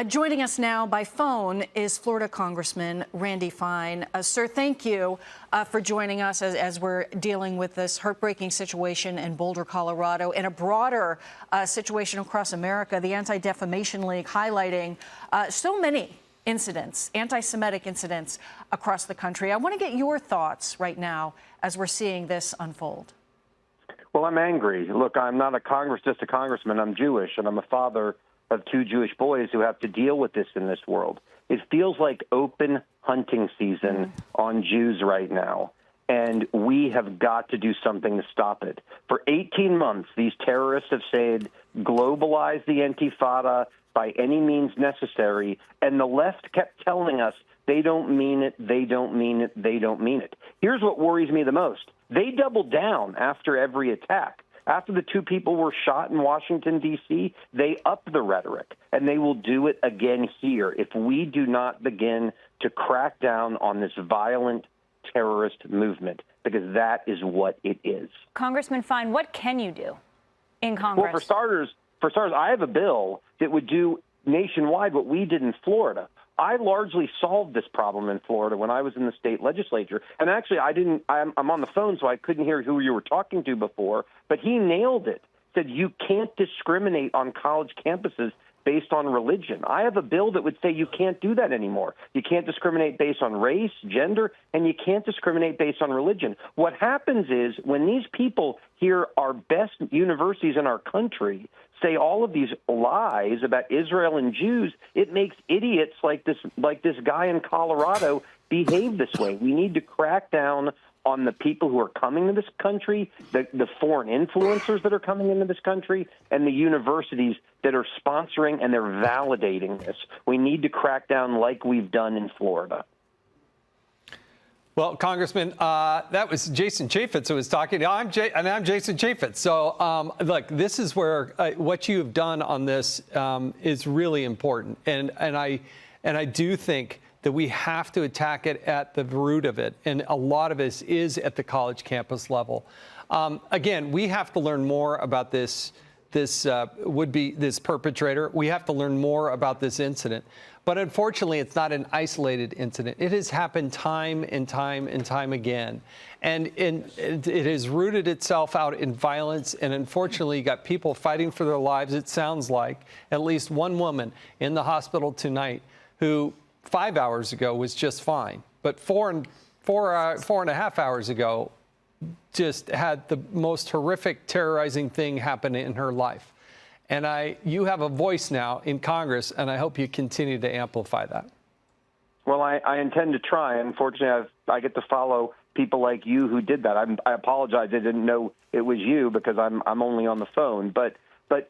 Joining us now by phone is Florida Congressman Randy Fine. Sir, thank you for joining us as we're dealing with this heartbreaking situation in Boulder, Colorado, and a broader situation across America. The Anti-Defamation League highlighting so many incidents, anti-Semitic incidents across the country. I want to get your thoughts right now as we're seeing this unfold. Well, I'm angry. Look, I'm not just a congressman. I'm Jewish, and I'm a father of two Jewish boys who have to deal with this in this world. It feels like open hunting season on Jews right now, and we have got to do something to stop it. For 18 months, these terrorists have said, globalize the Intifada by any means necessary, and the left kept telling us they don't mean it, they don't mean it, they don't mean it. Here's what worries me the most. They doubled down after every attack. After the two people were shot in Washington, D.C., they upped the rhetoric, and they will do it again here if we do not begin to crack down on this violent terrorist movement, because that is what it is. Congressman Fine, what can you do in Congress? Well, for starters, I have a bill that would do nationwide what we did in Florida. I largely solved this problem in Florida when I was in the state legislature. And actually, I'm on the phone, so I couldn't hear who you were talking to before. But he nailed it. Said you can't discriminate on college campuses based on religion. I have a bill that would say you can't do that anymore. You can't discriminate based on race, gender, and you can't discriminate based on religion. What happens is when these people hear our best universities in our country say all of these lies about Israel and Jews, it makes idiots like this guy in Colorado behave this way. We need to crack down on the people who are coming to this country, the foreign influencers that are coming into this country, and the universities that are sponsoring and they're validating this. We need to crack down like we've done in Florida. Well, Congressman, that was Jason Chaffetz who was talking. I'm Jason Chaffetz. So, look, this is where what you have done on this is really important, and I do think that we have to attack it at the root of it, and a lot of this is at the college campus level. Again, we have to learn more about this perpetrator. We have to learn more about this incident. But unfortunately, it's not an isolated incident. It has happened time and time and time again. And it has rooted itself out in violence. And unfortunately, you got people fighting for their lives. It sounds like at least one woman in the hospital tonight who 5 hours ago was just fine. But four and a half hours ago just had the most horrific, terrorizing thing happen in her life. And you have a voice now in Congress, and I hope you continue to amplify that. Well, I intend to try. Unfortunately, I get to follow people like you who did that. I apologize. I didn't know it was you because I'm only on the phone. But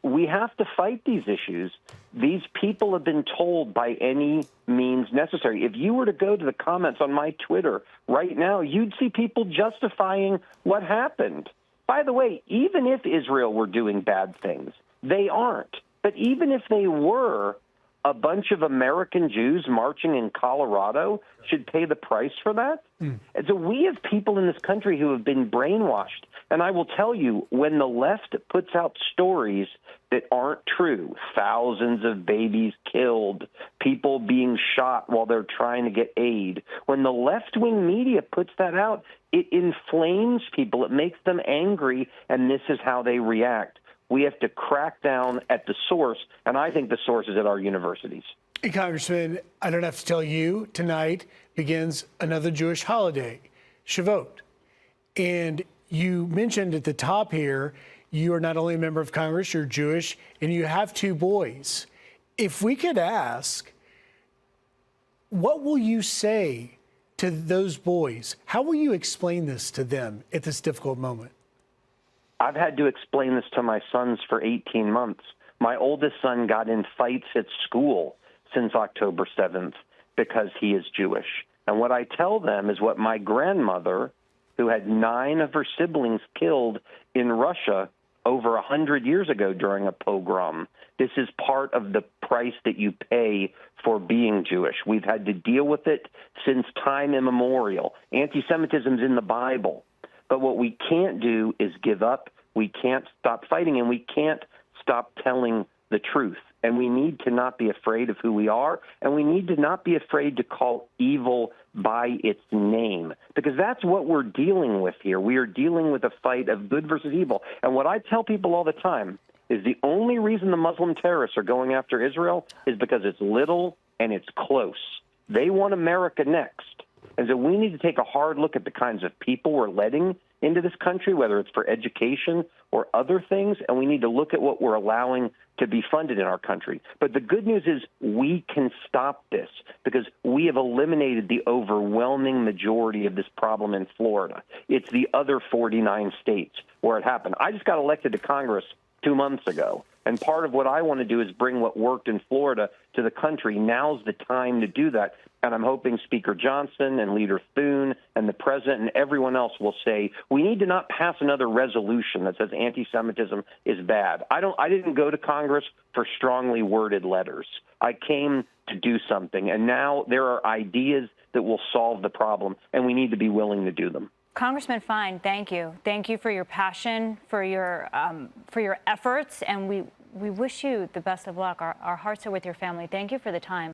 we have to fight these issues. These people have been told by any means necessary. If you were to go to the comments on my Twitter right now, you'd see people justifying what happened. By the way, even if Israel were doing bad things, they aren't. But even if they were, a bunch of American Jews marching in Colorado should pay the price for that. And so we have people in this country who have been brainwashed. And I will tell you, when the left puts out stories that aren't true, thousands of babies killed, people being shot while they're trying to get aid, when the left-wing media puts that out, it inflames people. It makes them angry, and this is how they react. We have to crack down at the source, and I think the source is at our universities. Hey, Congressman, I don't have to tell you, tonight begins another Jewish holiday, Shavuot. And you mentioned at the top here, you are not only a member of Congress, you're Jewish, and you have two boys. If we could ask, what will you say to those boys? How will you explain this to them at this difficult moment? I've had to explain this to my sons for 18 months. My oldest son got in fights at school since October 7th because he is Jewish. And what I tell them is what my grandmother, who had 9 of her siblings killed in Russia over 100 years ago during a pogrom. This is part of the price that you pay for being Jewish. We've had to deal with it since time immemorial. Anti-Semitism is in the Bible. But what we can't do is give up. We can't stop fighting, and we can't stop telling the truth. And we need to not be afraid of who we are, and we need to not be afraid to call evil by its name, because that's what we're dealing with here. We are dealing with a fight of good versus evil. And what I tell people all the time is the only reason the Muslim terrorists are going after Israel is because it's little and it's close. They want America next. And so we need to take a hard look at the kinds of people we're letting into this country, whether it's for education or other things, and we need to look at what we're allowing to be funded in our country. But the good news is we can stop this because we have eliminated the overwhelming majority of this problem in Florida. It's the other 49 states where it happened. I just got elected to Congress 2 months ago. And part of what I want to do is bring what worked in Florida to the country. Now's the time to do that. And I'm hoping Speaker Johnson and Leader Thune and the president and everyone else will say, we need to not pass another resolution that says anti-Semitism is bad. I didn't go to Congress for strongly worded letters. I came to do something. And now there are ideas that will solve the problem, and we need to be willing to do them. Congressman Fine, thank you. Thank you for your passion, for your efforts, and we wish you the best of luck. Our hearts are with your family. Thank you for the time.